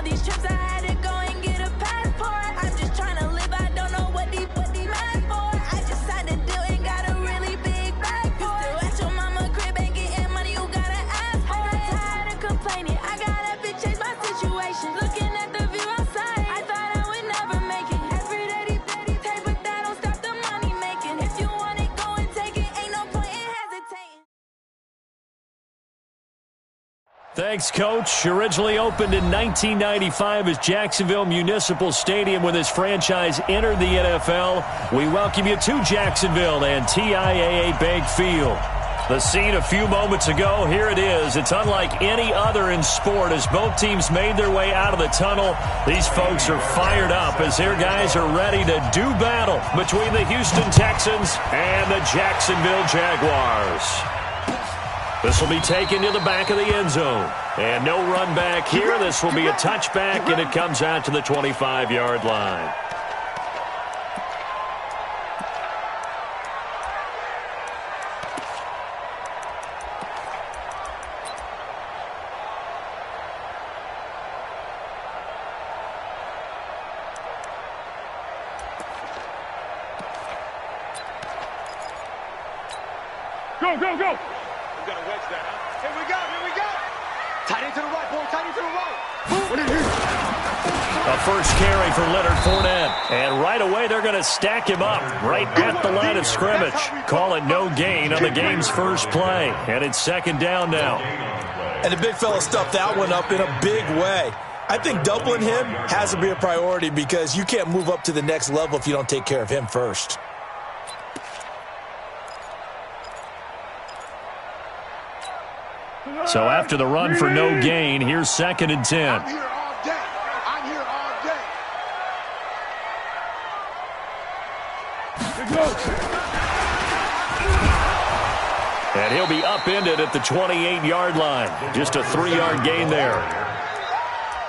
these trips, I had to go and get a passport. I'm just trying to live, I don't know what they mad for. I just signed a deal and got a really big bag for it. At your mama crib ain't getting money, you gotta ask for it. I'm tired of complaining, I gotta be change my situation. Looking at the view outside, I thought I would never make it. Every day they take, but that don't stop the money making. If you want it, go and take it, ain't no point in hesitating. Thanks, Coach. Originally opened in 1995 as Jacksonville Municipal Stadium when this franchise entered the NFL. We welcome you to Jacksonville and TIAA Bank Field. The scene a few moments ago, here it is. It's unlike any other in sport as both teams made their way out of the tunnel. These folks are fired up as their guys are ready to do battle between the Houston Texans and the Jacksonville Jaguars. This will be taken to the back of the end zone. And no run back here. This will be a touchback, and it comes out to the 25-yard line. Go, go, go! We got to wedge that, huh? Here we go, here we go! Tight end to the right, boy, tight end to the right! A first carry for Leonard Fournette. And right away, they're going to stack him up right at the line of scrimmage. Call it no gain on the game's first play. And it's second down now. And the big fella stuffed that one up in a big way. I think doubling him has to be a priority because you can't move up to the next level if you don't take care of him first. So after the run for no gain, here's second and 10. I'm here all day. I'm here all day. And he'll be upended at the 28-yard line. Just a 3-yard gain there.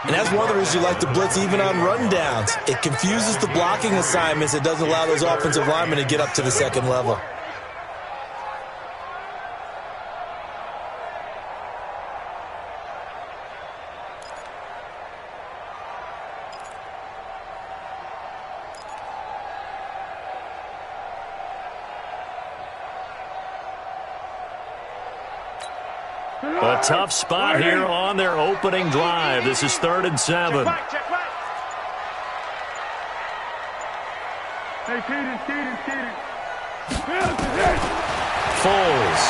And that's one of the reasons you like to blitz even on run downs. It confuses the blocking assignments. It doesn't allow those offensive linemen to get up to the second level. A tough spot here on their opening drive. This is 3rd and 7. Check right. Hey, Keaton. Foles.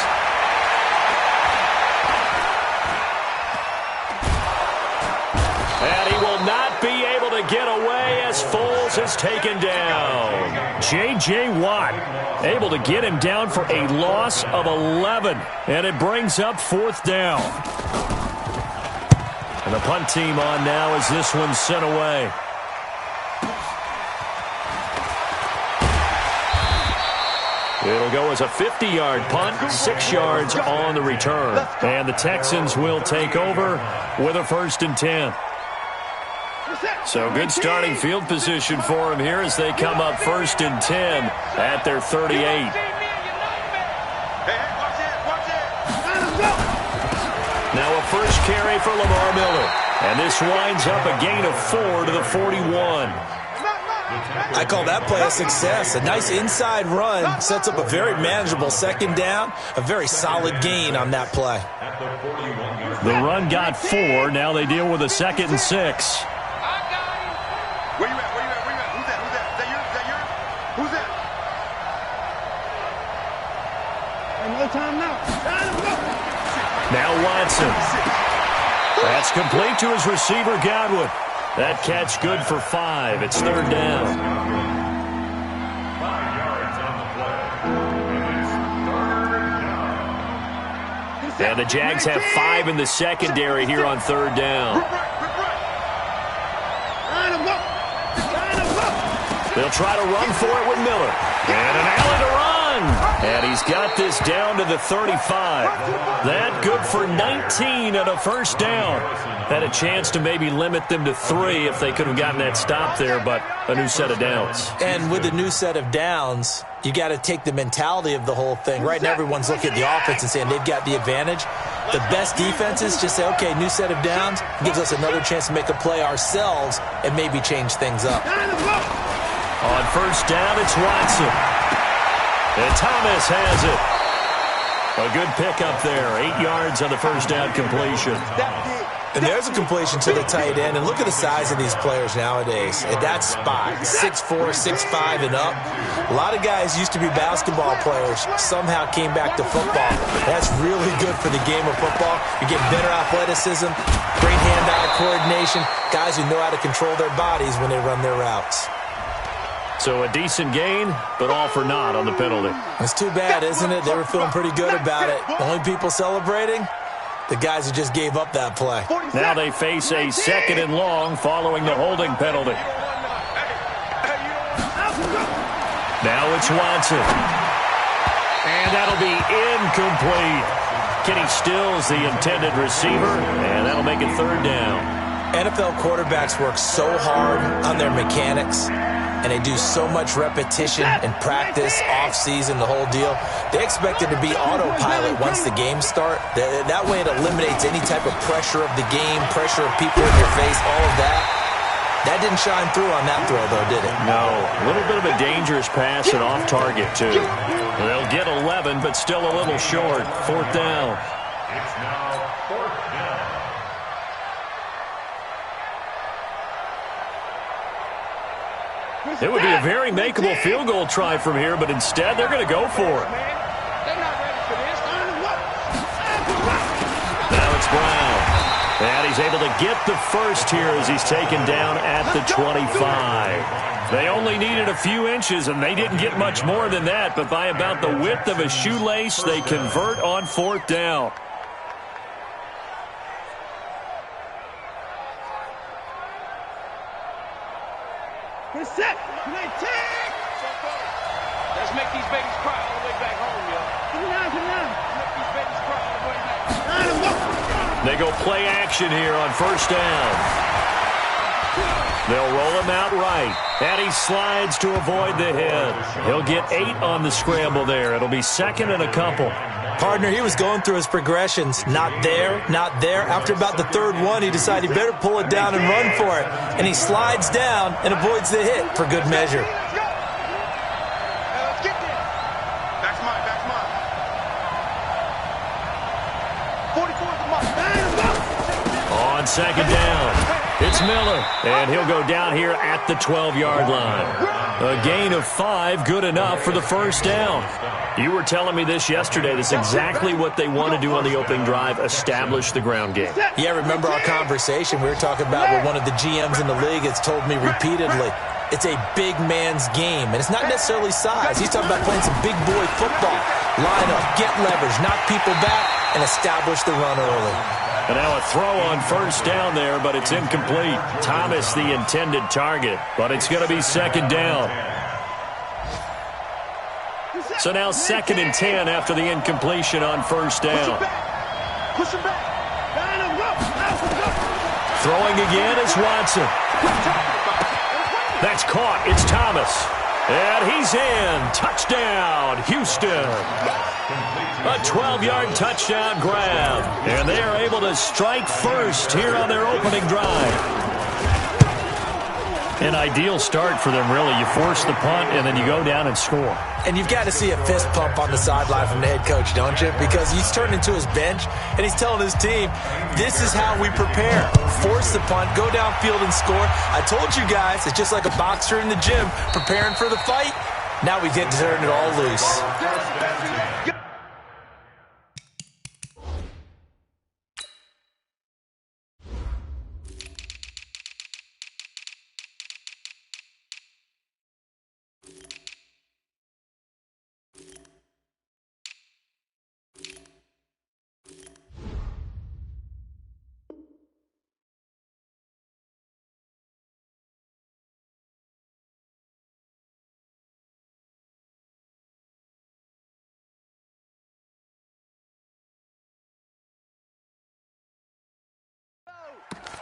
And he will not be able to get away as Foles is taken down. J.J. Watt able to get him down for a loss of 11. And it brings up 4th down. And the punt team on now as this one's sent away. It'll go as a 50-yard punt, 6 yards on the return. And the Texans will take over with a 1st and 10. So good starting field position for them here as they come up 1st and 10 at their 38. Now a first carry for Lamar Miller. And this winds up a gain of 4 to the 41. I call that play a success. A nice inside run sets up a very manageable second down, a very solid gain on that play. The run got 4. Now they deal with a 2nd and 6. Where you at? Who's that? Is that yours? Who's that? No time now. Now Watson. That's complete to his receiver, Godwin. That catch good for 5. It's 3rd down. 5 yards on the play. And the Jags have 5 in the secondary here on 3rd down. They'll try to run for it with Miller. And an alley to run. And he's got this down to the 35. That good for 19 and a 1st down. Had a chance to maybe limit them to 3 if they could have gotten that stop there, but a new set of downs. And with a new set of downs, you got to take the mentality of the whole thing. Right now, everyone's looking at the offense and saying they've got the advantage. the best defenses just say, okay, new set of downs, gives us another chance to make a play ourselves and maybe change things up. On first down, it's Watson. And Thomas has it. A good pickup there. 8 yards on the first down completion. And there's a completion to the tight end. And look at the size of these players nowadays. At that spot, 6'4", 6'5", and up. A lot of guys used to be basketball players, somehow came back to football. That's really good for the game of football. You're getting better athleticism, great hand-eye coordination, guys who know how to control their bodies when they run their routes. So a decent gain, but all for naught on the penalty. It's too bad, isn't it? They were feeling pretty good about it. The only people celebrating? The guys who just gave up that play. Now they face a 2nd and long following the holding penalty. Now it's Watson. And that'll be incomplete. Kenny Stills, the intended receiver, and that'll make it 3rd down. NFL quarterbacks work so hard on their mechanics, and they do so much repetition and practice, off-season, the whole deal. They expect it to be autopilot once the games start. That way it eliminates any type of pressure of the game, pressure of people in your face, all of that. That didn't shine through on that throw, though, did it? No. A little bit of a dangerous pass and off target, too. They'll get 11, but still a little short. 4th down. It's now 4th down. It would be a very makeable field goal try from here, but instead they're going to go for it. They're not ready for this. Now it's Brown. And he's able to get the first here as he's taken down at the 25. They only needed a few inches, and they didn't get much more than that, but by about the width of a shoelace, they convert on 4th down. Set. Let's make these babies cry all the way back home, yo. Make these babies cry all the way back. They go play action here on 1st down. They'll roll him out right, and he slides to avoid the hit. He'll get 8 on the scramble there. It'll be 2nd and a couple. Partner, he was going through his progressions. Not there, not there. After about the 3rd one, he decided he better pull it down and run for it. And he slides down and avoids the hit for good measure. Let's go. Let's get there. That's mine. 44 is mine. On 2nd down, it's Miller, and he'll go down here at the 12-yard line. A gain of 5, good enough for the 1st down. You were telling me this yesterday. That's exactly what they want to do on the opening drive, establish the ground game. Yeah, remember our conversation we were talking about with one of the GMs in the league has told me repeatedly, it's a big man's game, and it's not necessarily size. He's talking about playing some big boy football. Line up, get leverage, knock people back, and establish the run early. And now a throw on 1st down there, but it's incomplete. Thomas, the intended target, but it's going to be 2nd down. So now 2nd and 10 after the incompletion on 1st down. Push him back. Throwing again is Watson. That's caught. It's Thomas. And he's in. Touchdown, Houston. A 12-yard touchdown grab. And they are able to strike first here on their opening drive. An ideal start for them, really. You force the punt, and then you go down and score. And you've got to see a fist pump on the sideline from the head coach, don't you? Because he's turned into his bench, and he's telling his team, this is how we prepare. Force the punt, go downfield and score. I told you guys, it's just like a boxer in the gym preparing for the fight. Now we get to turn it all loose.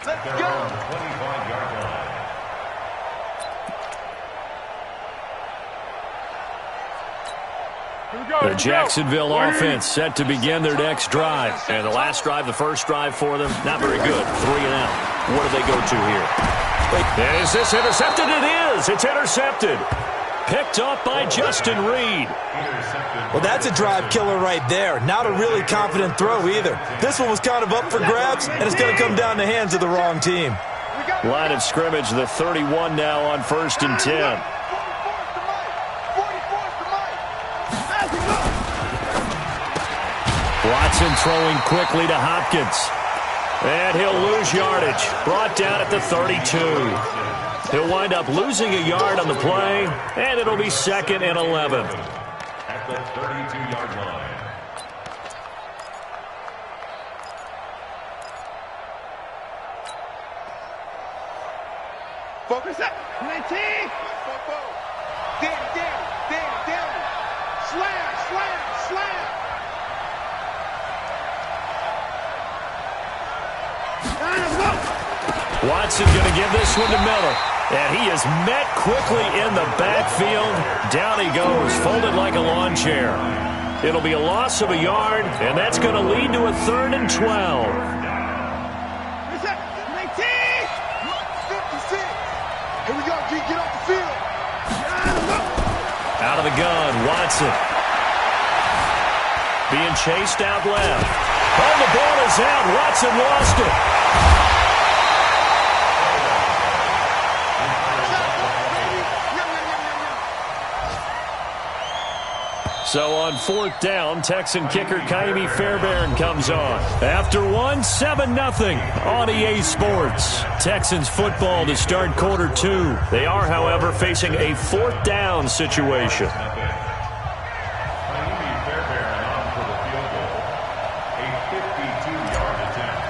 Let's go. The Jacksonville offense set to begin their next drive. And the last drive, the first drive for them, not very good. 3 and out. What do they go to here? And is this intercepted? It is. It's intercepted. Picked up by Justin Reed. Well, that's a drive killer right there. Not a really confident throw either. This one was kind of up for grabs, and it's going to come down the hands of the wrong team. Line of scrimmage, the 31 now on 1st and 10. Watson throwing quickly to Hopkins. And he'll lose yardage. Brought down at the 32. He'll wind up losing a yard on the play, and it'll be 2nd and 11. At the 32-yard line. Focus up. 19. Down. Slam. Watson going to give this one to Miller. And he is met quickly in the backfield. Down he goes, folded like a lawn chair. It'll be a loss of a yard, and that's going to lead to a 3rd and 12. 19. 56. Here we go, G. Get off the field. Out of the gun, Watson. Being chased out left. Oh, the ball is out. Watson lost it. So on 4th down, Texan kicker Kaimi Fairbairn comes on. After 7-0 on EA Sports. Texans football to start quarter 2. They are, however, facing a 4th down situation. Kaimi Fairbairn on for the field goal. A 52-yard attempt.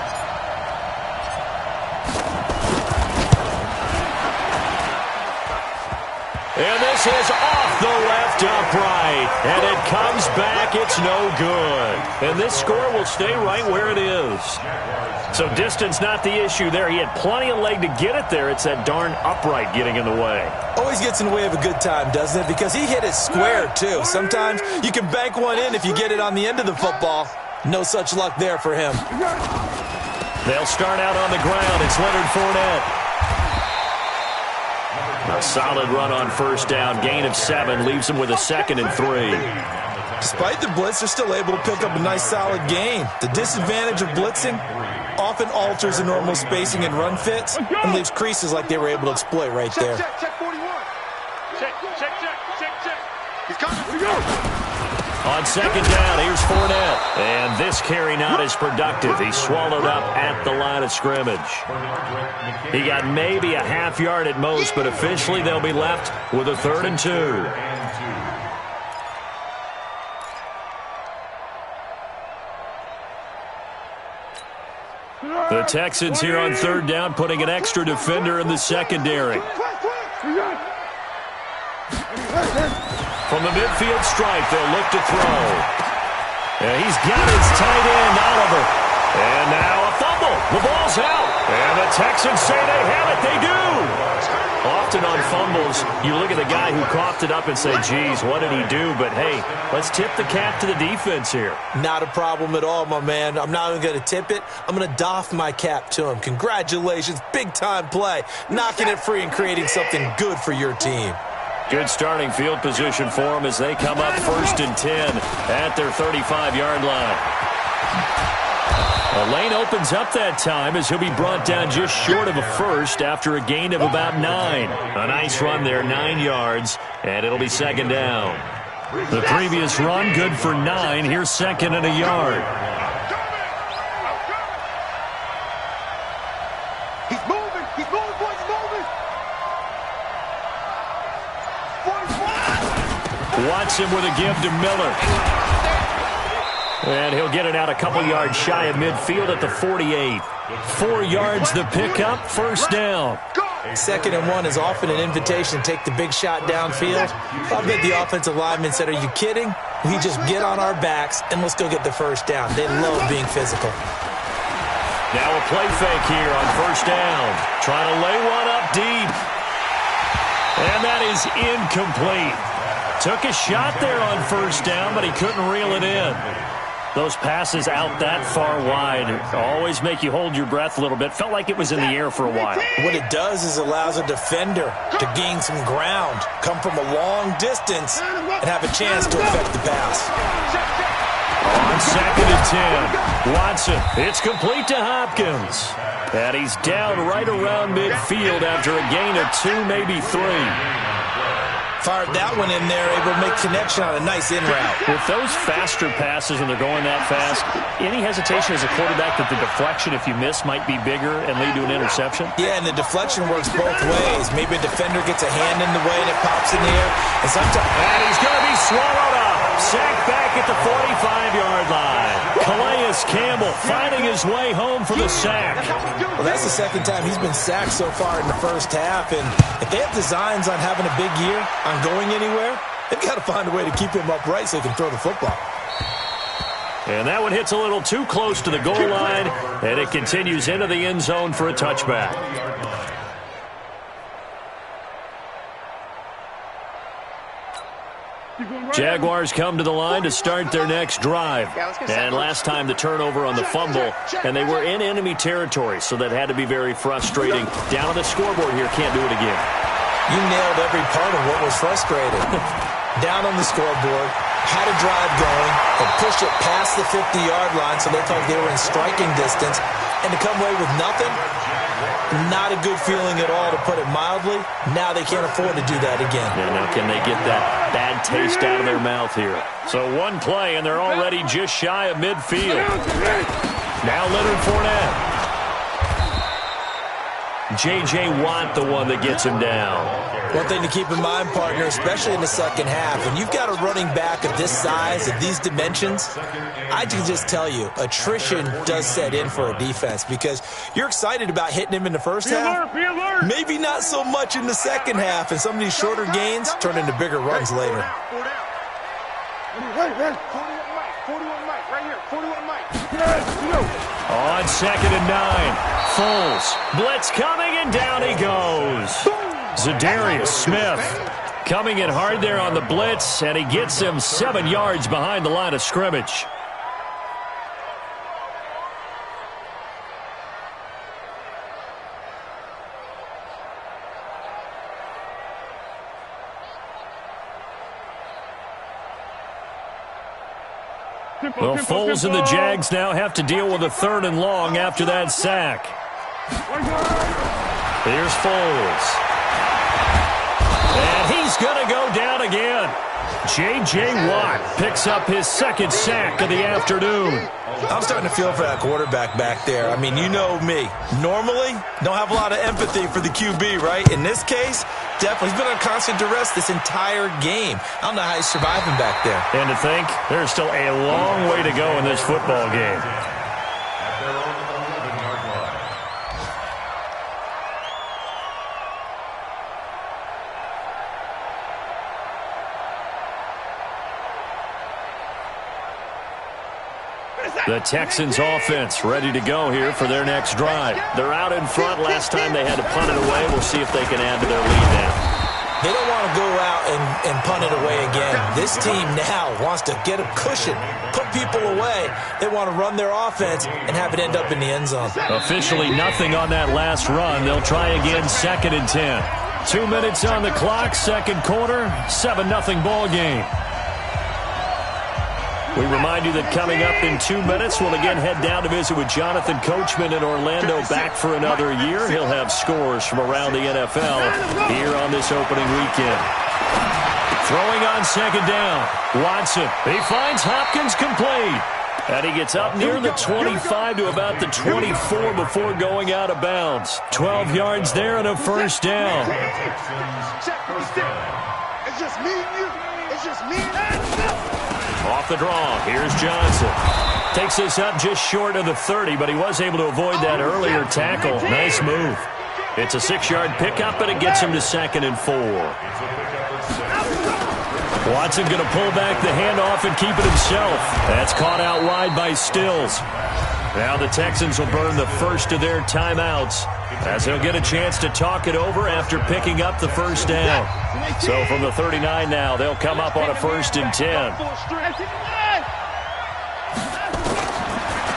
And this is off the left upright. And it comes back. It's no good. And this score will stay right where it is. So distance not the issue there. He had plenty of leg to get it there. It's that darn upright getting in the way. Always gets in the way of a good time, doesn't it? Because he hit it square, too. Sometimes you can bank one in if you get it on the end of the football. No such luck there for him. They'll start out on the ground. It's Leonard Fournette. A solid run on 1st down. Gain of 7 leaves him with a 2nd and 3. Despite the blitz, they're still able to pick up a nice solid gain. The disadvantage of blitzing often alters the normal spacing and run fits and leaves creases like they were able to exploit right there. Check 41. Check. He's coming. Here we go. On 2nd down, here's Fournette. And this carry not as productive. He's swallowed up at the line of scrimmage. He got maybe a half yard at most, but officially they'll be left with a 3rd and 2. The Texans here on 3rd down, putting an extra defender in the secondary. From the midfield stripe, they'll look to throw. And he's got his tight end, Oliver. And now a fumble. The ball's out. And the Texans say they have it. They do. Often on fumbles, you look at the guy who coughed it up and say, geez, what did he do? But, hey, let's tip the cap to the defense here. Not a problem at all, my man. I'm not even going to tip it. I'm going to doff my cap to him. Congratulations. Big-time play. Knocking it free and creating something good for your team. Good starting field position for them as they come up 1st and 10 at their 35-yard line. A lane opens up that time as he'll be brought down just short of a first after a gain of about 9. A nice run there, 9 yards, and it'll be 2nd down. The previous run good for 9. Here's 2nd and a yard. He's moving, boys, he's moving. 45. Watson with a give to Miller. And he'll get it out a couple yards shy of midfield at the 48. 4 yards the pickup, 1st down. 2nd and 1 is often an invitation to take the big shot downfield. I bet the offensive lineman said, are you kidding? We just get on our backs and let's go get the 1st down. They love being physical. Now a play fake here on 1st down. Trying to lay one up deep. And that is incomplete. Took a shot there on first down, but he couldn't reel it in. Those passes out that far wide always make you hold your breath a little bit. Felt like it was in the air for a while. What it does is allows a defender to gain some ground, come from a long distance, and have a chance to affect the pass. On 2nd and 10, Watson. It's complete to Hopkins. And he's down right around midfield after a gain of 2, maybe 3. Fired that one in there, able to make connection on a nice in route. With those faster passes and they're going that fast, any hesitation as a quarterback that the deflection, if you miss, might be bigger and lead to an interception? Yeah, and the deflection works both ways. Maybe a defender gets a hand in the way and it pops in the air. And sometimes... And he's going to be swallowed up. Sacked back at the 45-yard line. Calais Campbell finding his way home for the sack. Well, that's the second time he's been sacked so far in the first half. And if they have designs on having a big year, on going anywhere, they've got to find a way to keep him upright so he can throw the football. And that one hits a little too close to the goal line, and it continues into the end zone for a touchback. Jaguars come to the line to start their next drive. And last time the turnover on the fumble, and they were in enemy territory, so that had to be very frustrating. Down on the scoreboard here, can't do it again. You nailed every part of what was frustrating. Down on the scoreboard, had a drive going, and pushed it past the 50-yard line so they thought they were in striking distance, and to come away with nothing, not a good feeling at all, to put it mildly. Now they can't afford to do that again. Yeah, now can they get that bad taste out of their mouth here? So one play, and they're already just shy of midfield. Now Leonard Fournette. J.J. Watt, the one that gets him down. One thing to keep in mind, partner, especially in the second half, when you've got a running back of this size, of these dimensions, I can just tell you, attrition does set in for a defense because you're excited about hitting him in the first half. Maybe not so much in the second half, and some of these shorter gains turn into bigger runs later. On 2nd and 9, Foles. Blitz coming, and down he goes. Zadarius Smith coming in hard there on the blitz, and he gets him 7 yards behind the line of scrimmage. Well, Foles and the Jags now have to deal with a 3rd and long after that sack. Here's Foles. And he's going to go down again. J.J. Watt picks up his 2nd sack of the afternoon. I'm starting to feel for that quarterback back there. I mean, you know me. Normally, don't have a lot of empathy for the QB, right? In this case, definitely. He's been under constant duress this entire game. I don't know how he's surviving back there. And to think, there's still a long way to go in this football game. At their own 11-yard line. The Texans offense ready to go here for their next drive. They're out in front. Last time they had to punt it away. We'll see if they can add to their lead now. They don't want to go out and punt it away again. This team now wants to get a cushion, put people away. They want to run their offense and have it end up in the end zone. Officially nothing on that last run. They'll try again 2nd and 10. 2 minutes on the clock, 2nd quarter, 7-0 ball game. We remind you that coming up in 2 minutes, we'll again head down to visit with Jonathan Coachman in Orlando, back for another year. He'll have scores from around the NFL here on this opening weekend. Throwing on 2nd down, Watson. He finds Hopkins complete. And he gets up near the 25 to about the 24 before going out of bounds. 12 yards there and a 1st down. It's just me and you. It's just me and you. Off the draw, here's Johnson. Takes this up just short of the 30, but he was able to avoid that earlier tackle. Nice move. It's a 6-yard pickup, and it gets him to 2nd and 4. Watson going to pull back the handoff and keep it himself. That's caught out wide by Stills. Now the Texans will burn the first of their timeouts as they'll get a chance to talk it over after picking up the first down. So from the 39 now, they'll come up on a 1st and 10.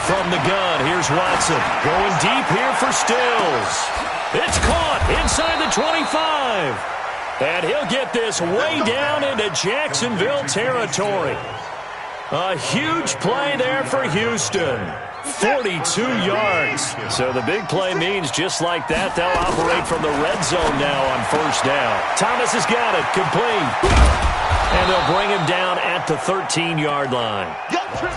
From the gun, here's Watson. Going deep here for Stills. It's caught inside the 25. And he'll get this way down into Jacksonville territory. A huge play there for Houston. 42 yards. So the big play means just like that, they'll operate from the red zone now on 1st down. Thomas has got it. Complete. And they'll bring him down at the 13-yard line.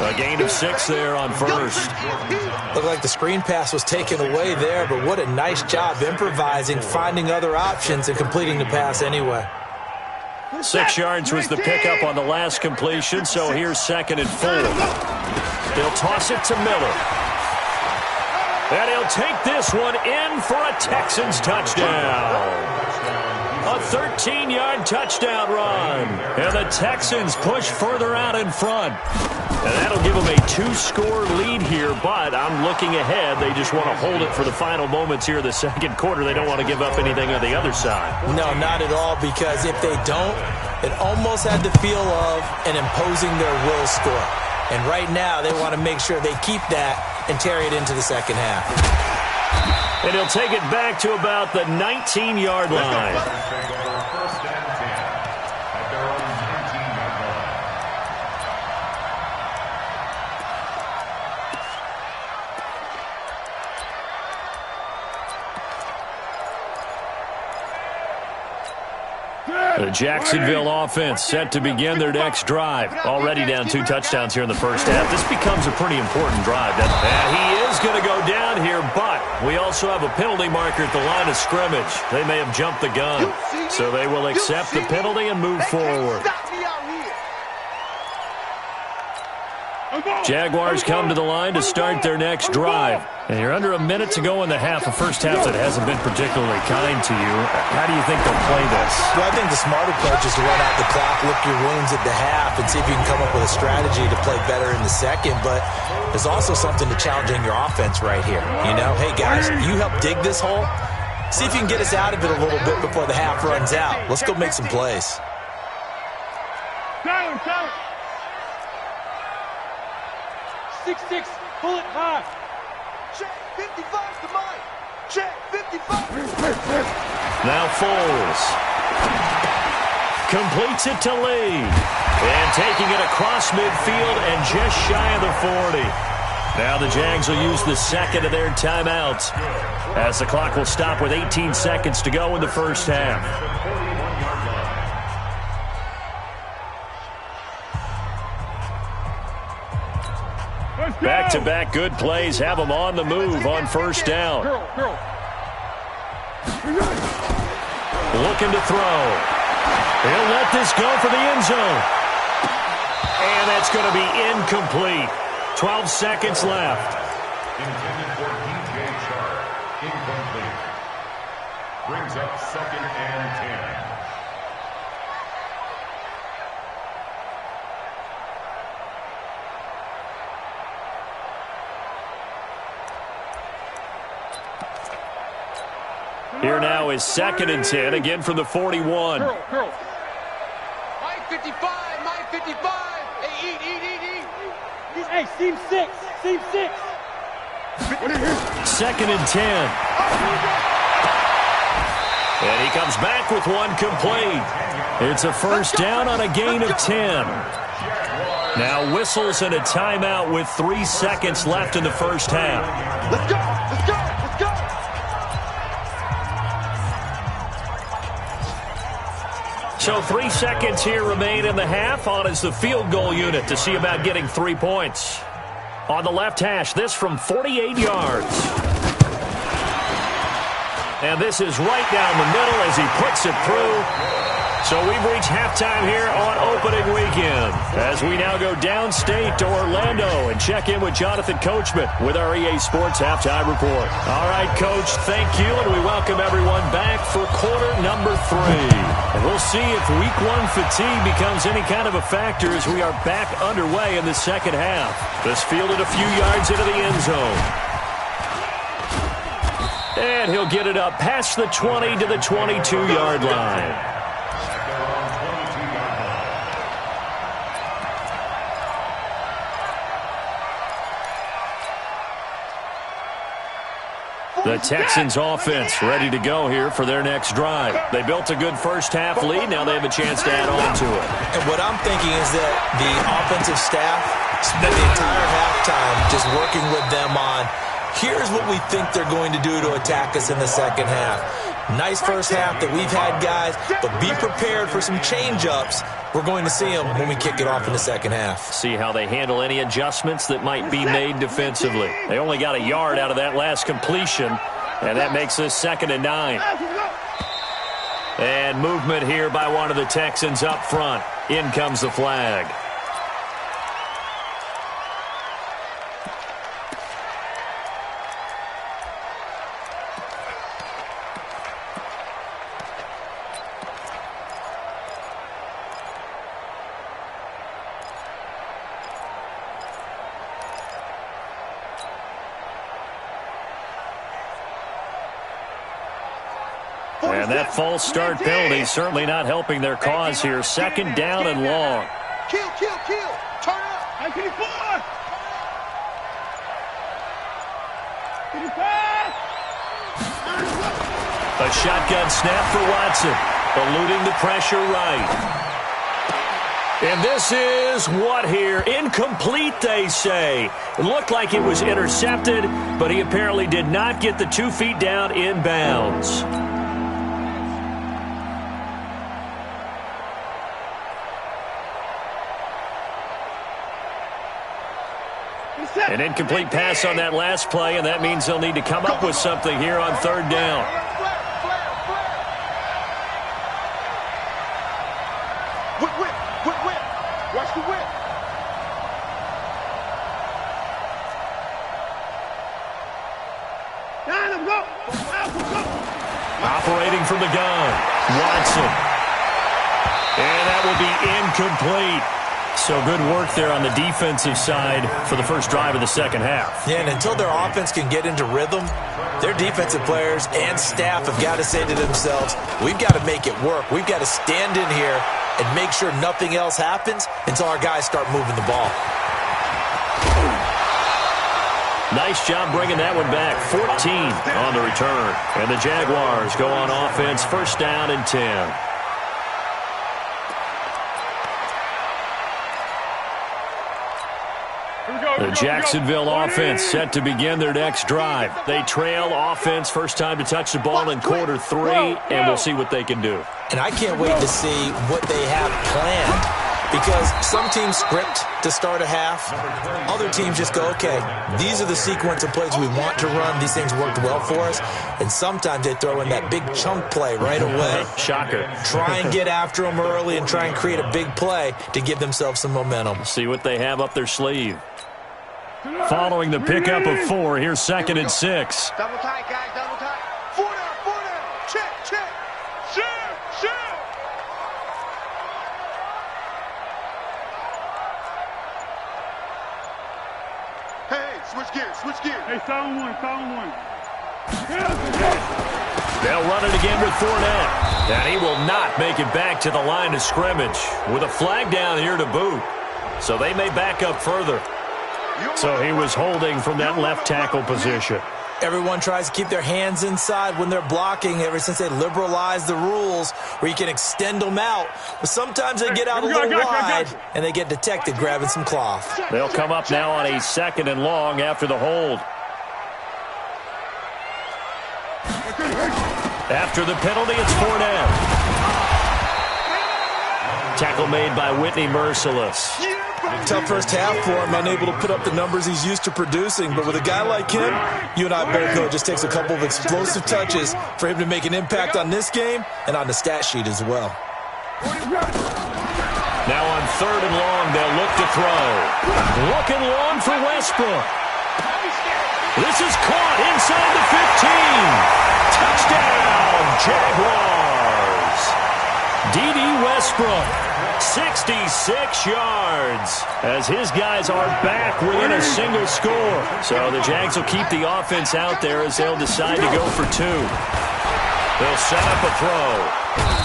A gain of 6 there on 1st. Looked like the screen pass was taken away there, but what a nice job improvising, finding other options, and completing the pass anyway. 6 yards was the pickup on the last completion, so here's 2nd and 4. They'll toss it to Miller. And he'll take this one in for a Texans touchdown. A 13-yard touchdown run. And the Texans push further out in front. And that'll give them a 2-score lead here, but I'm looking ahead. They just want to hold it for the final moments here of the 2nd quarter. They don't want to give up anything on the other side. No, not at all, because if they don't, it almost had the feel of an imposing their will score. And right now, they want to make sure they keep that and carry it into the 2nd half. And he'll take it back to about the 19-yard line. The Jacksonville offense set to begin their next drive. Already down 2 touchdowns here in the 1st half. This becomes a pretty important drive. And he is going to go down here, but we also have a penalty marker at the line of scrimmage. They may have jumped the gun. So they will accept the penalty and move forward. Jaguars come to the line to start their next drive. And you're under a minute to go in the half, a 1st half that hasn't been particularly kind to you. How do you think they'll play this? Well, I think the smart approach is to run out the clock, lick your wounds at the half, and see if you can come up with a strategy to play better in the 2nd. But there's also something to challenging your offense right here. You know, hey, guys, you help dig this hole. See if you can get us out of it a little bit before the half runs out. Let's go make some plays. Tyler. 6-6, pull it high. Check 55 to mine. Check 55. Now Foles. Completes it to Lee. And taking it across midfield and just shy of the 40. Now the Jags will use the 2nd of their timeouts as the clock will stop with 18 seconds to go in the 1st half. Back-to-back good plays have them on the move on 1st down. Looking to throw. He'll let this go for the end zone. And that's going to be incomplete. 12 seconds left. Intended for BTPH S. Incomplete. Brings up 2nd and 10. Here now is 2nd and 10, again from the 41. Mine 55, mine 55. Hey, eat. Hey, seam 6, seam 6. 2nd and 10. And he comes back with one complete. It's a 1st down on a gain of 10. Now whistles and a timeout with 3 seconds left in the 1st half. Let's go. So 3 seconds here remain in the half. On is the field goal unit to see about getting 3 points. On the left hash, this from 48 yards. And this is right down the middle as he puts it through. So we've reached halftime here on opening weekend as we now go downstate to Orlando and check in with Jonathan Coachman with our EA Sports Halftime Report. All right, Coach, thank you, and we welcome everyone back for quarter number 3. And we'll see if week 1 fatigue becomes any kind of a factor as we are back underway in the second half. This fielded a few yards into the end zone. And he'll get it up past the 20 to the 22-yard line. The Texans offense ready to go here for their next drive. They built a good first half lead. Now they have a chance to add on to it. And what I'm thinking is that the offensive staff spent the entire halftime just working with them on, here's what we think they're going to do to attack us in the second half. Nice first half that we've had, guys, but be prepared for some change-ups. We're going to see them when we kick it off in the second half. See how they handle any adjustments that might be made defensively. They only got a yard out of that last completion, and that makes this 2nd and 9. And movement here by one of the Texans up front. In comes the flag. And that false start penalty certainly not helping their cause here. 2nd down and long. Kill. Turn up. A shotgun snap for Watson. Eluding the pressure right. And this is what here? Incomplete, they say. It looked like it was intercepted, but he apparently did not get the 2 feet down in bounds. An incomplete pass on that last play, and that means they'll need to come up with something here on 3rd down. Whip. Watch the whip. Operating from the gun, Watson. And that will be incomplete. So good work there on the defensive side for the first drive of the second half. Yeah, and until their offense can get into rhythm, their defensive players and staff have got to say to themselves, we've got to make it work. We've got to stand in here and make sure nothing else happens until our guys start moving the ball. Nice job bringing that one back. 14 on the return. And the Jaguars go on offense, 1st down and 10. The Jacksonville offense set to begin their next drive. They trail offense, first time to touch the ball in quarter 3, and we'll see what they can do. And I can't wait to see what they have planned, because some teams script to start a half. Other teams just go, okay, these are the sequence of plays we want to run. These things worked well for us. And sometimes they throw in that big chunk play right away. Shocker. Try and get after them early and try and create a big play to give themselves some momentum. See what they have up their sleeve. Following the pickup of 4, here's 2nd and 6. Double tight, guys, double tight. 4 down. Check. Shoot. Hey, switch gears. Hey, sound one. They'll run it again with Fournette. And he will not make it back to the line of scrimmage with a flag down here to boot. So they may back up further. So he was holding from that left tackle position. Everyone tries to keep their hands inside when they're blocking ever since they liberalized the rules where you can extend them out. But sometimes they get out a little wide and they get detected grabbing some cloth. They'll come up now on a 2nd and long after the hold. After the penalty, it's Fournette. Tackle made by Whitney Merciless. Tough first half for him, unable to put up the numbers he's used to producing. But with a guy like him, you and I both know it just takes a couple of explosive touches for him to make an impact on this game and on the stat sheet as well. Now on 3rd and long, they'll look to throw. Looking long for Westbrook. This is caught inside the 15. Touchdown, Jaguars. D.D. Westbrook, 66 yards, as his guys are back within a single score. So the Jags will keep the offense out there as they'll decide to go for 2. They'll set up a throw.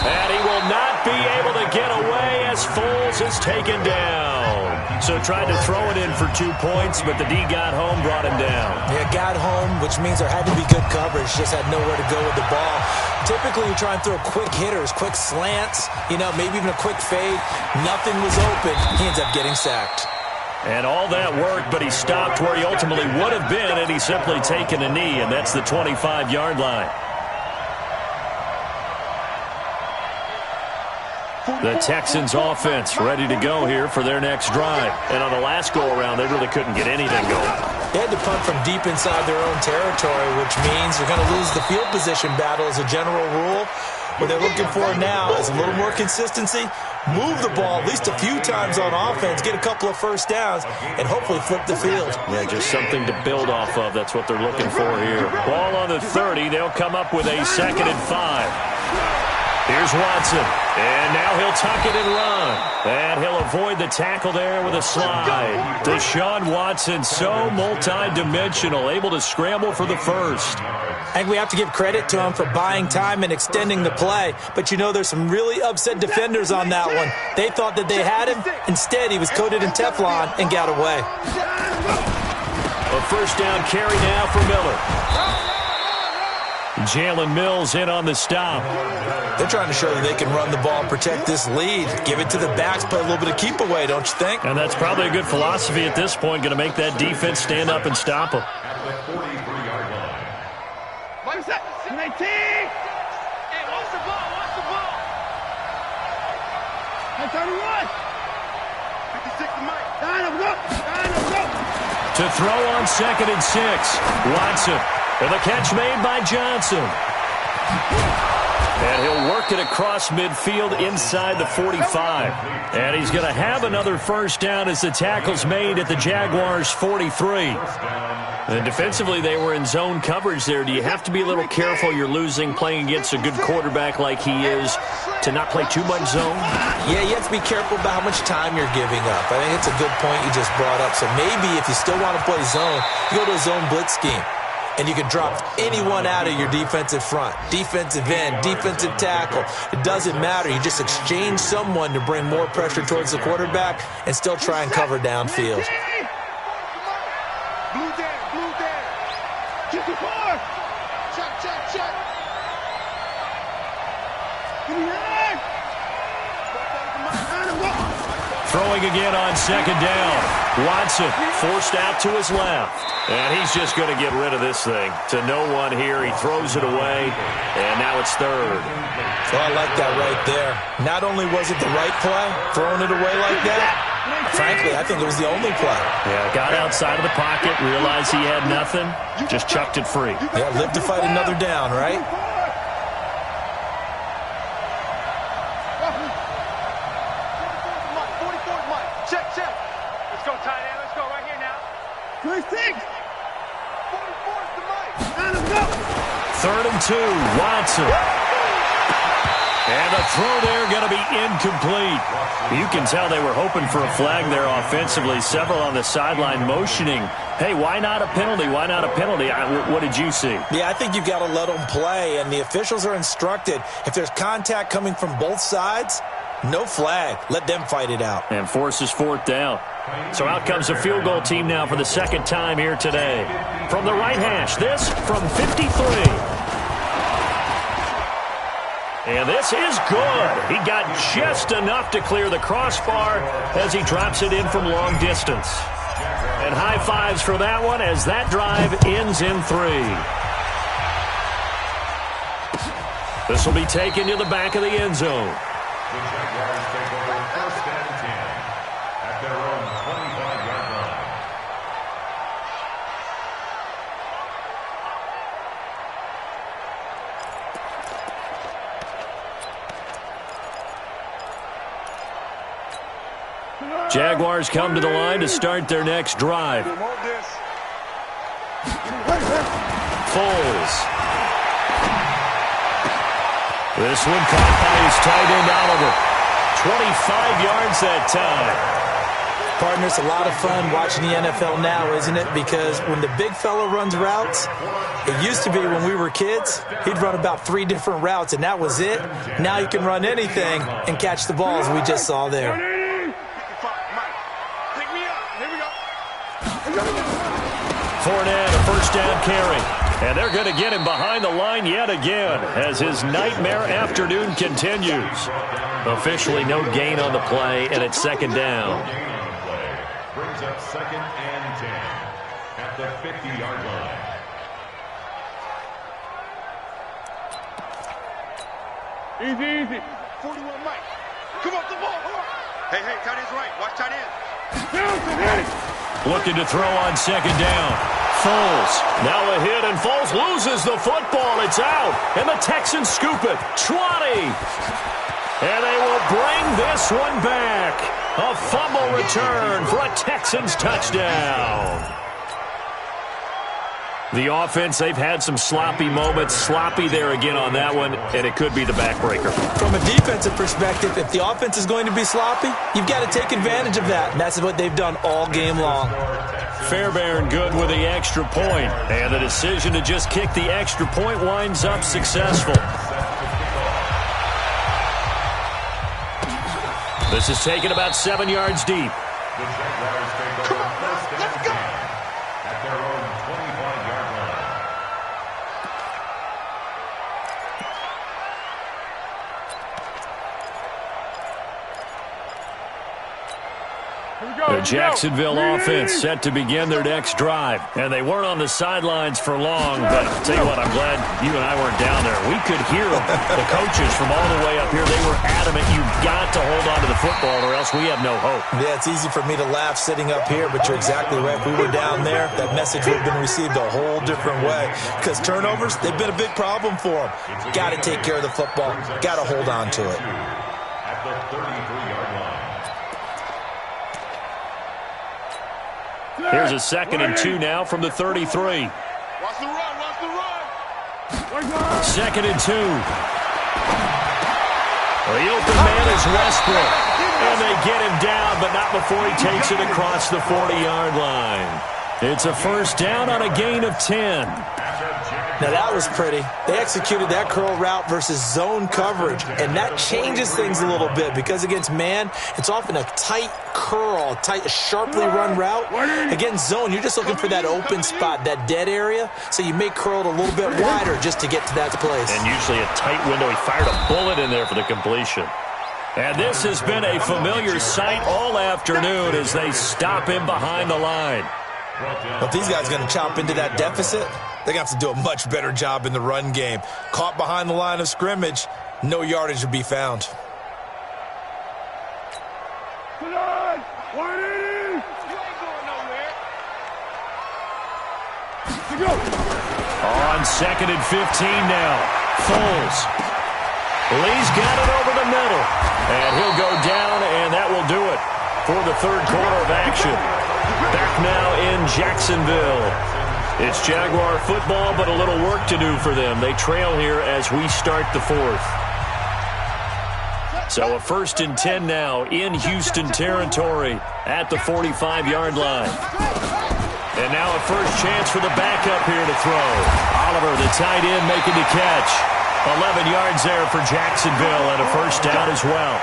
And he will not be able to get away as Foles is taken down. So tried to throw it in for 2 points, but the D got home, brought him down. Yeah, got home, which means there had to be good coverage. Just had nowhere to go with the ball. Typically, you try and throw quick hitters, quick slants, maybe even a quick fade. Nothing was open. He ends up getting sacked. And all that worked, but he stopped where he ultimately would have been, and he's simply taken a knee, and that's the 25-yard line. The Texans offense ready to go here for their next drive. And on the last go-around, they really couldn't get anything going. They had to punt from deep inside their own territory, which means you're going to lose the field position battle as a general rule. What they're looking for now is a little more consistency, move the ball at least a few times on offense, get a couple of first downs, and hopefully flip the field. Yeah, just something to build off of. That's what they're looking for here. Ball on the 30. They'll come up with a 2nd and 5. Here's Watson, and now he'll tuck it and run. And he'll avoid the tackle there with a slide. Deshaun Watson, so multi-dimensional, able to scramble for the first. I think we have to give credit to him for buying time and extending the play. But there's some really upset defenders on that one. They thought that they had him. Instead, he was coated in Teflon and got away. A first down carry now for Miller. Jalen Mills in on the stop. They're trying to show that they can run the ball, protect this lead, give it to the backs, play a little bit of keep away, don't you think? And that's probably a good philosophy at this point, going to make that defense stand up and stop them. At the 43-yard line. Watch that. 19. Hey, watch the ball. Watch the ball. Hey, 31. 56 to Mike. Line up, go. To throw on 2nd and 6. Watson. And the catch made by Johnson. And he'll work it across midfield inside the 45. And he's going to have another first down as the tackle's made at the Jaguars' 43. And defensively, they were in zone coverage there. Do you have to be a little careful? You're losing, playing against a good quarterback like he is, to not play too much zone? Yeah, you have to be careful about how much time you're giving up. I think it's a good point you just brought up. So maybe if you still want to play zone, you go to a zone blitz scheme. And you can drop anyone out of your defensive front, defensive end, defensive tackle. It doesn't matter. You just exchange someone to bring more pressure towards the quarterback and still try and cover downfield. Blue down. Check the car. Check. Throwing again on 2nd down. Watson forced out to his left. And he's just going to get rid of this thing. To no one here. He throws it away. And now it's 3rd. Well, I like that right there. Not only was it the right play, throwing it away like that, frankly, I think it was the only play. Yeah, got outside of the pocket, realized he had nothing, just chucked it free. Yeah, live to fight another down, right? Check. Let's go, tight end. Let's go right here now. 26. 44 is the mic. Let's go. 3rd and 2, Watson. And the throw there going to be incomplete. You can tell they were hoping for a flag there offensively. Several on the sideline motioning. Hey, why not a penalty? Why not a penalty? What did you see? Yeah, I think you've got to let them play, and the officials are instructed. If there's contact coming from both sides, no flag. Let them fight it out. And forces 4th down. So out comes the field goal team now for the 2nd time here today. From the right hash, this from 53. And this is good. He got just enough to clear the crossbar as he drops it in from long distance. And high fives for that one as that drive ends in 3. This will be taken to the back of the end zone. The Jaguars take over 1st and 10 at their own 25-yard line. Jaguars come to the line to start their next drive. Foles. This one caught by his tight end, Oliver. 25 yards that time. Partner, it's a lot of fun watching the NFL now, isn't it? Because when the big fella runs routes, it used to be when we were kids, he'd run about 3 different routes, and that was it. Now you can run anything and catch the balls we just saw there. Fournette, a first down carry. And they're going to get him behind the line yet again as his nightmare afternoon continues. Officially no gain on the play, and it's second down. Brings up 2nd and 10 at the 50-yard line. Easy. 41 Mike. Come off the ball. Hey, tight end's right. Watch tight end. Looking to throw on second down. Foles. Now a hit, and Foles loses the football. It's out, and the Texans scoop it. 20. And they will bring this one back. A fumble return for a Texans touchdown. The offense, they've had some sloppy moments. Sloppy there again on that one, and it could be the backbreaker. From a defensive perspective, if the offense is going to be sloppy, you've got to take advantage of that. And that's what they've done all game long. Fairbairn good with the extra point. And the decision to just kick the extra point winds up successful. This is taken about 7 yards deep. The Jaguars take over first and 10 at their own 25-yard line. The Jacksonville offense set to begin their next drive. And they weren't on the sidelines for long, but I'll tell you what, I'm glad you and I weren't down there. We could hear them. The coaches from all the way up here, they were adamant, you've got to hold on to the football or else we have no hope. Yeah, it's easy for me to laugh sitting up here, but you're exactly right. If we were down there, that message would have been received a whole different way. Because turnovers, they've been a big problem for them. Got to take care of the football. Got to hold on to it. At the 33-yard line. Here's a 2nd and 2 now from the 33. Watch the run. 2nd and 2. The open man is Westbrook. And they get him down, but not before he takes it across the 40-yard line. It's a first down on a gain of 10. Now that was pretty. They executed that curl route versus zone coverage, and that changes things a little bit because against man, it's often a tight curl, sharply run route. Against zone, you're just looking for that open spot, that dead area, so you may curl it a little bit wider just to get to that place. And usually a tight window. He fired a bullet in there for the completion. And this has been a familiar sight all afternoon as they stop him behind the line. If these guys are going to chop into that deficit, they're going to have to do a much better job in the run game. Caught behind the line of scrimmage, no yardage would be found. On 2nd and 15 now. Foles. Lee's got it over the middle. And he'll go down, and that will do it for the third quarter of action. Back now in Jacksonville. It's Jaguar football, but a little work to do for them. They trail here as we start the fourth. So a 1st and 10 now in Houston territory at the 45-yard line. And now a first chance for the backup here to throw. Oliver, the tight end, making the catch. 11 yards there for Jacksonville and a first down as well.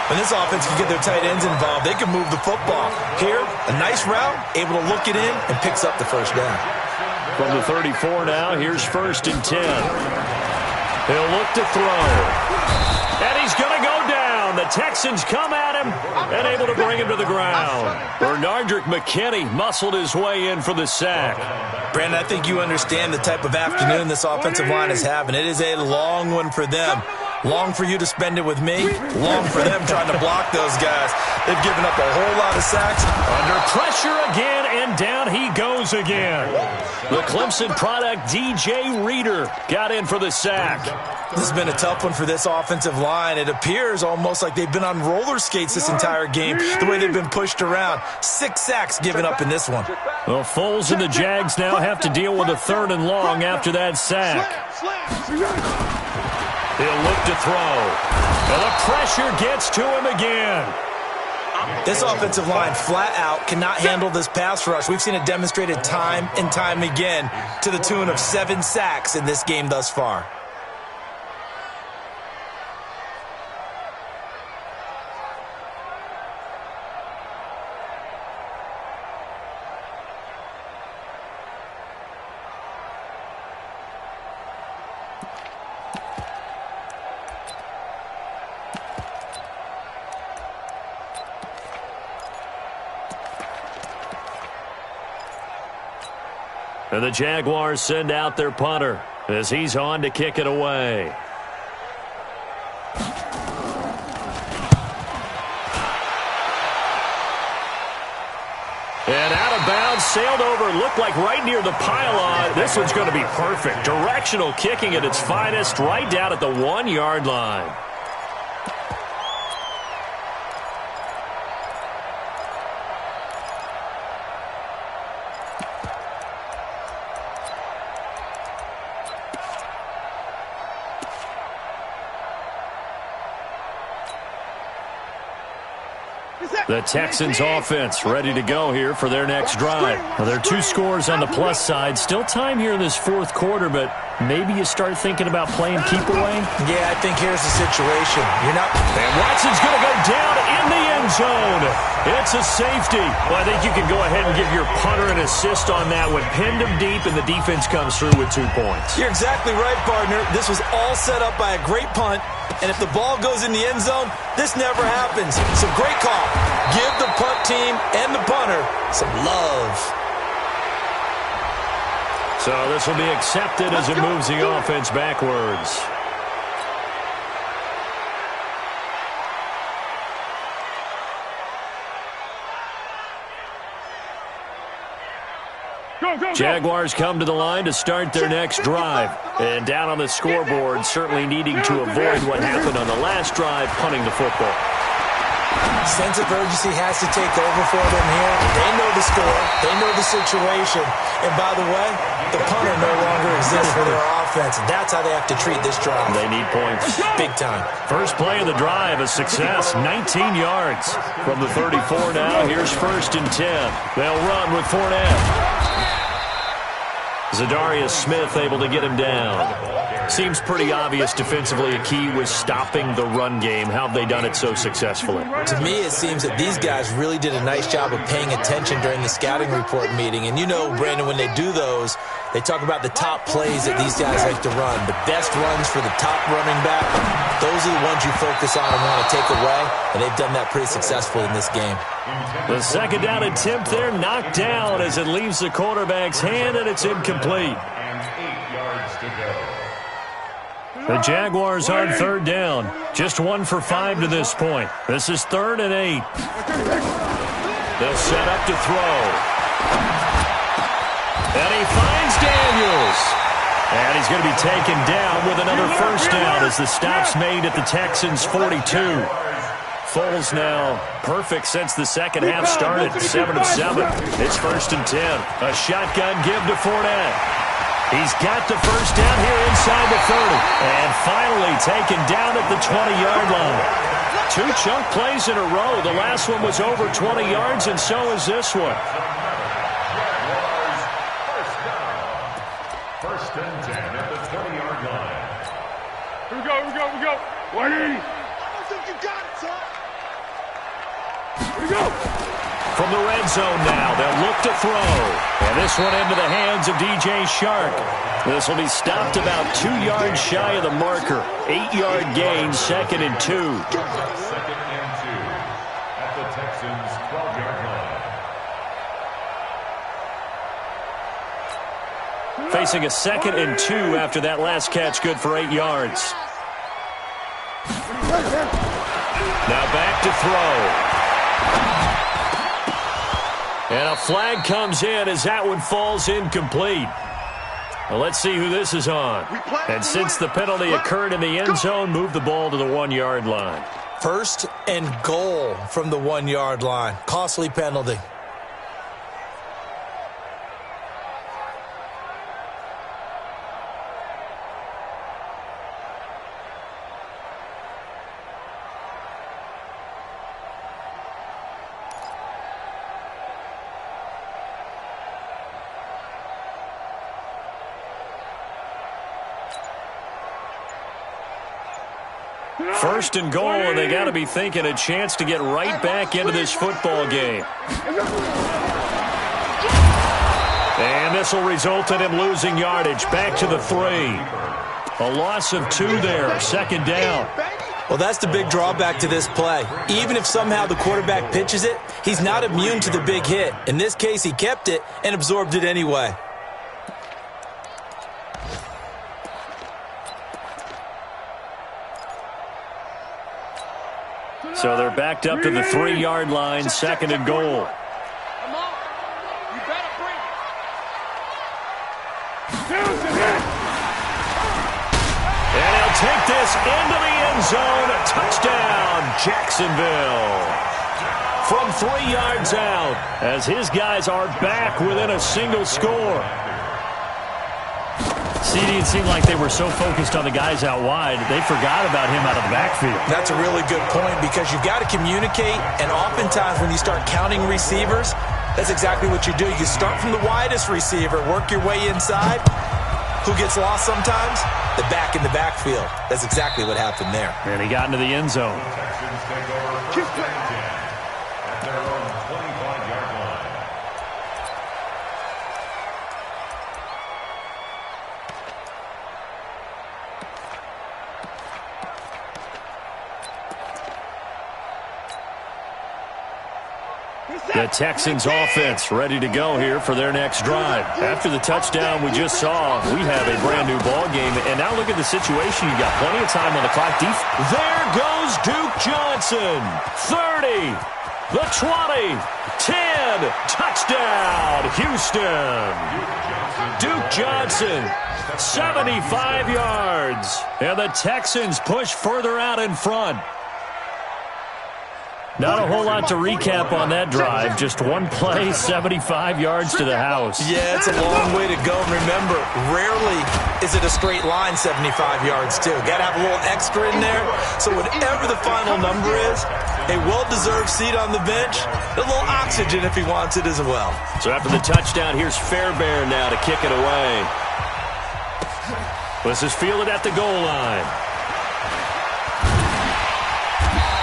When this offense can get their tight ends involved, they can move the football. Here, a nice route, able to look it in, and picks up the first down. From the 34 now, here's 1st and 10. He'll look to throw. And he's going to go down. The Texans come at him and able to bring him to the ground. Bernardrick McKinney muscled his way in for the sack. Brandon, I think you understand the type of afternoon this offensive line is having. It is a long one for them. Long for you to spend it with me. Long for them trying to block those guys. They've given up a whole lot of sacks. Under pressure again, and down he goes again. The Clemson product, DJ Reader, got in for the sack. This has been a tough one for this offensive line. It appears almost like they've been on roller skates this entire game, the way they've been pushed around. 6 sacks given up in this one. Well, Foles and the Jags now have to deal with a 3rd and long after that sack. He'll look to throw. And the pressure gets to him again. This offensive line flat out cannot handle this pass rush. We've seen it demonstrated time and time again to the tune of 7 sacks in this game thus far. And the Jaguars send out their punter as he's on to kick it away. And out of bounds, sailed over, looked like right near the pylon. This one's going to be perfect. Directional kicking at its finest, right down at the 1-yard line. The Texans offense ready to go here for their next drive. Well, there are 2 scores on the plus side. Still time here in this 4th quarter, but maybe you start thinking about playing keep away? Yeah, I think here's the situation. You're not... And Watson's going to go down in the end zone. It's a safety. Well, I think you can go ahead and give your punter an assist on that when pinned him deep and the defense comes through with 2 points. You're exactly right, partner. This was all set up by a great punt, and if the ball goes in the end zone, this never happens. So great call. Give the punt team and the punter some love. So this will be accepted as it moves the offense backwards. Jaguars come to the line to start their next drive. And down on the scoreboard, certainly needing to avoid what happened on the last drive, punting the football. Sense of urgency has to take over for them here. They know the score. They know the situation. And by the way, the punter no longer exists for their offense. And that's how they have to treat this drive. They need points. Big time. First play of the drive, a success, 19 yards. From the 34 now, here's 1st and 10. They'll run with Fournette. Zadarius Smith able to get him down. Seems pretty obvious defensively a key was stopping the run game. How have they done it so successfully? To me, it seems that these guys really did a nice job of paying attention during the scouting report meeting. And you know, Brandon, when they do those, they talk about the top plays that these guys like to run. The best runs for the top running back, those are the ones you focus on and want to take away. And they've done that pretty successfully in this game. The 2nd down attempt there knocked down as it leaves the quarterback's hand, and it's incomplete. And 8 yards to go. The Jaguars on 3rd down. Just 1 for 5 to this point. This is 3rd and 8. They'll set up to throw. And he finds Daniels. And he's going to be taken down with another 1st down as the stop's made at the Texans' 42. Foles now perfect since the second half started. 7 of 7. It's 1st and 10. A shotgun give to Fournette. He's got the 1st down here inside the 30. And finally taken down at the 20-yard line. 2 chunk plays in a row. The last one was over 20 yards, and so is this one. Jaguars 1st down. 1st and 10 at the 20-yard line. Here we go. 180. I don't think you got it, son. Here we go. From the red zone now, they'll look to throw. And this one into the hands of DJ Shark. This will be stopped about 2 yards shy of the marker. 8-yard gain, 2nd and 2. 2nd and 2 at the Texans' 12-yard line. Facing a 2nd and 2 after that last catch, good for 8 yards. Now back to throw. And a flag comes in as that one falls incomplete. Well, let's see who this is on. And since the penalty occurred in the end zone, move the ball to the 1-yard line. First and goal from the 1-yard line. Costly penalty. First and goal, and they got to be thinking a chance to get right back into this football game. And this will result in him losing yardage. Back to the 3. A loss of 2 there. Second down. Well, that's the big drawback to this play. Even if somehow the quarterback pitches it, he's not immune to the big hit. In this case, he kept it and absorbed it anyway. So they're backed up to the 3-yard line, second and goal. Come on. You better bring it. And he'll take this into the end zone. Touchdown, Jacksonville. From 3 yards out, as his guys are back within a single score. CD, it seemed like they were so focused on the guys out wide, they forgot about him out of the backfield. That's a really good point because you've got to communicate, and oftentimes when you start counting receivers, that's exactly what you do. You start from the widest receiver, work your way inside. Who gets lost sometimes? The back in the backfield. That's exactly what happened there. And he got into the end zone. Texans take over first and 10 at their own 25-yard line. The Texans offense ready to go here for their next drive. After the touchdown we just saw, we have a brand new ball game. And now look at the situation. You got plenty of time on the clock. There goes Duke Johnson. 30, the 20, 10, touchdown, Houston. Duke Johnson, 75 yards. And the Texans push further out in front. Not a whole lot to recap on that drive. Just one play, 75 yards to the house. Yeah, it's a long way to go. And remember, rarely is it a straight line 75 yards, too. Got to have a little extra in there. So whatever the final number is, a well-deserved seat on the bench, a little oxygen if he wants it as well. So after the touchdown, here's Fairbairn now to kick it away. This is fielded at the goal line.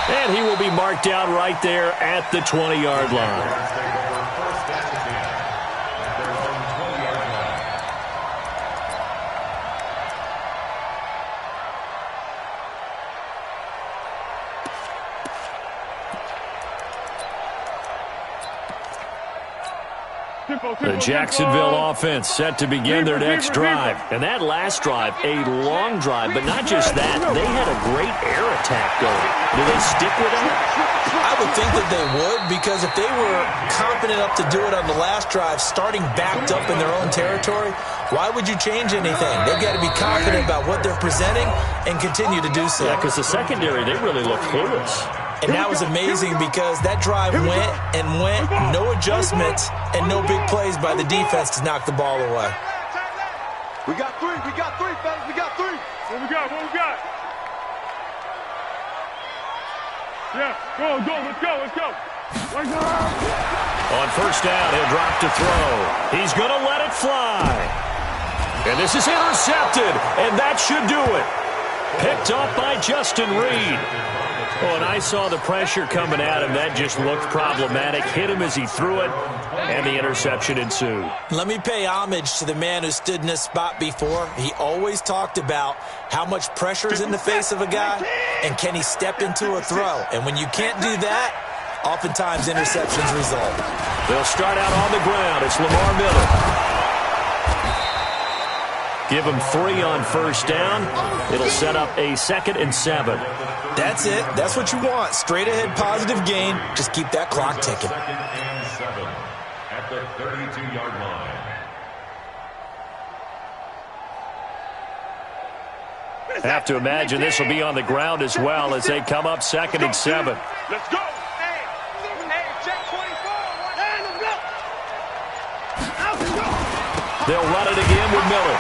And he will be marked down right there at the 20-yard line. The Jacksonville offense set to begin their next drive. And that last drive, a long drive, but not just that. They had a great air attack going. Do they stick with it? I would think that they would, because if they were confident enough to do it on the last drive, starting backed up in their own territory, why would you change anything? They've got to be confident about what they're presenting and continue to do so. Yeah, because the secondary, they really look clueless. And that was amazing because that drive went and went, no adjustments and no big plays by the defense to knock the ball away. We got three, fellas, we got three. What we got? Yeah, go, let's go. On first down, he'll drop to throw. He's going to let it fly. And this is intercepted, and that should do it. Picked up by Justin Reed. Oh, and I saw the pressure coming at him. That just looked problematic. Hit him as he threw it, and the interception ensued. Let me pay homage to the man who stood in this spot before. He always talked about how much pressure is in the face of a guy, and can he step into a throw. And when you can't do that, oftentimes interceptions result. They'll start out on the ground. It's Lamar Miller. Give him 3 on first down. It'll set up a 2nd and 7. That's it. That's what you want. Straight ahead positive gain. Just keep that clock ticking. 2nd and 7 at the 32-yard line. Have to imagine this will be on the ground as well as they come up 2nd and 7. Let's go. Hey, check 24. Let's go. They'll run it again with Miller.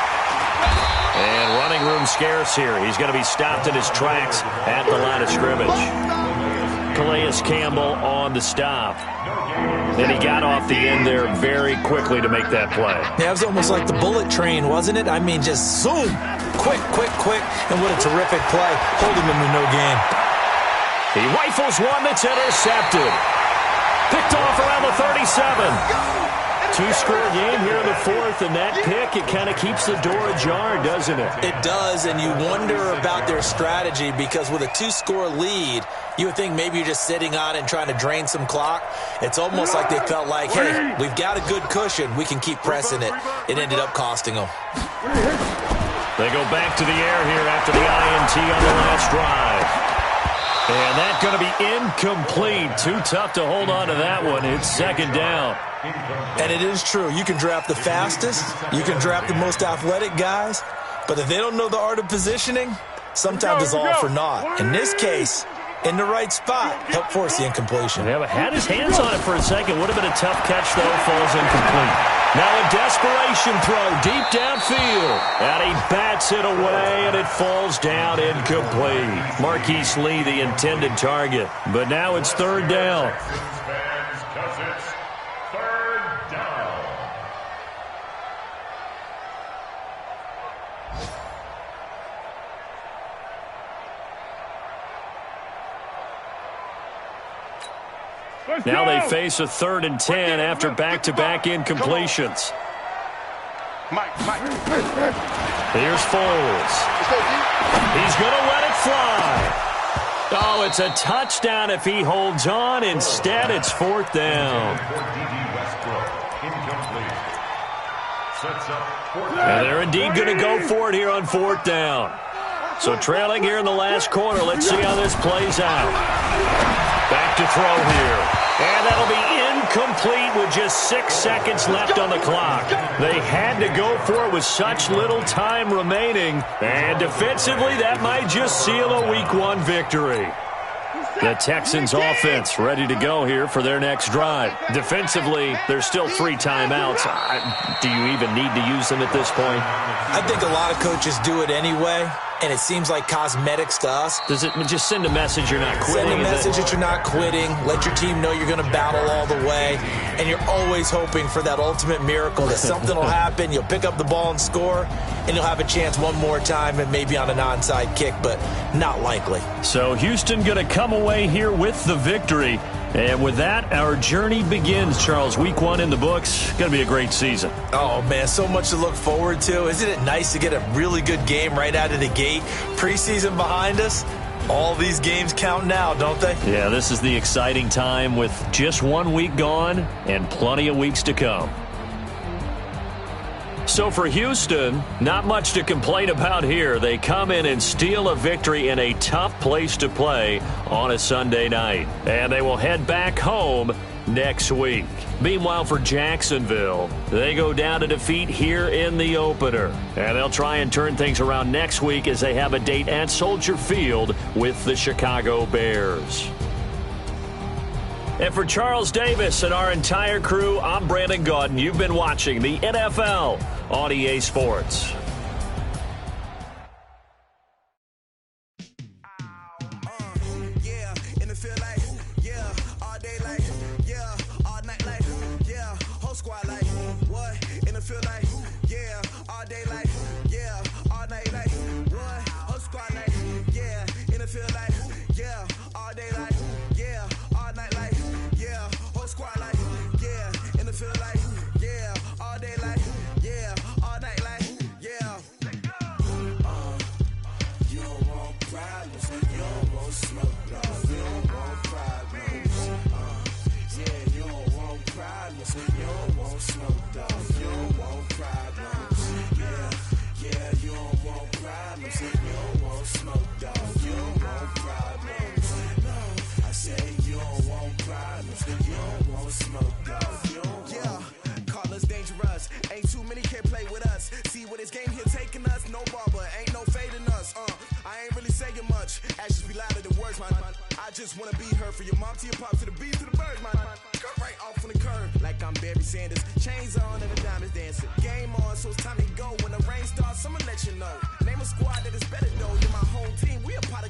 And running room scarce here. He's going to be stopped in his tracks at the line of scrimmage. Calais Campbell on the stop. And he got off the end there very quickly to make that play. Yeah, it was almost like the bullet train, wasn't it? I mean, just zoom. Quick. And what a terrific play. Holding him to no gain. He rifles one that's intercepted. Picked off around the 37. 2-score game here in the 4th, and that pick, it kind of keeps the door ajar, doesn't it? It does, and you wonder about their strategy because with a 2-score lead, you would think maybe you're just sitting on it and trying to drain some clock. It's almost like they felt like, hey, we've got a good cushion. We can keep pressing it. It ended up costing them. They go back to the air here after the INT on the last drive. And that's going to be incomplete. Too tough to hold on to that one. It's 2nd down. And it is true. You can draft the fastest. You can draft the most athletic guys. But if they don't know the art of positioning, sometimes it's all for naught. In this case, in the right spot, help force the incompletion. Yeah, but had his hands on it for a second. Would have been a tough catch, though. Falls incomplete. Now a desperation throw deep downfield. And he bats it away, and it falls down incomplete. Marquise Lee, the intended target. But now it's 3rd down. Now they face a 3rd and 10 after back-to-back incompletions. Mike. Here's Foles. He's going to let it fly. Oh, it's a touchdown if he holds on. Instead, it's 4th down. And they're indeed going to go for it here on 4th down. So trailing here in the last quarter. Let's see how this plays out. Back to throw here. And that'll be incomplete with just 6 seconds left on the clock. They had to go for it with such little time remaining. And defensively, that might just seal a Week 1 victory. The Texans offense ready to go here for their next drive. Defensively, there's still 3 timeouts. Do you even need to use them at this point? I think a lot of coaches do it anyway, and it seems like cosmetics to us. Does it just send a message you're not quitting? Send a message that you're not quitting. Let your team know you're going to battle all the way. And you're always hoping for that ultimate miracle that something will happen. You'll pick up the ball and score, and you'll have a chance one more time and maybe on an onside kick, but not likely. So Houston going to come away here with the victory. And with that, our journey begins, Charles. Week 1 in the books. Going to be a great season. Oh, man, so much to look forward to. Isn't it nice to get a really good game right out of the gate? Preseason behind us. All these games count now, don't they? Yeah, this is the exciting time with just 1 week gone and plenty of weeks to come. So for Houston, not much to complain about here. They come in and steal a victory in a tough place to play on a Sunday night. And they will head back home next week. Meanwhile, for Jacksonville, they go down to defeat here in the opener. And they'll try and turn things around next week as they have a date at Soldier Field with the Chicago Bears. And for Charles Davis and our entire crew, I'm Brandon Gaudin. You've been watching the NFL on EA Sports. Yeah, you don't want problems. You don't want smoke, dog. You don't want problems. No, I say you don't want problems. You don't want smoke, dog. You don't want. Call us dangerous. Ain't too many can play with us. See what this game here taking us. No barber, ain't no fading us. I ain't really saying much. Actions be louder than words, man. I just wanna be heard. For your mom to your pop to the beat to the birds, man. Cut right off on the curb like I'm Barry Sanders. Chains on and the diamonds dancing. Game on, so it's time to go. When the rain starts, I'ma let you know. Name a squad that is better though. You're my home team. We a part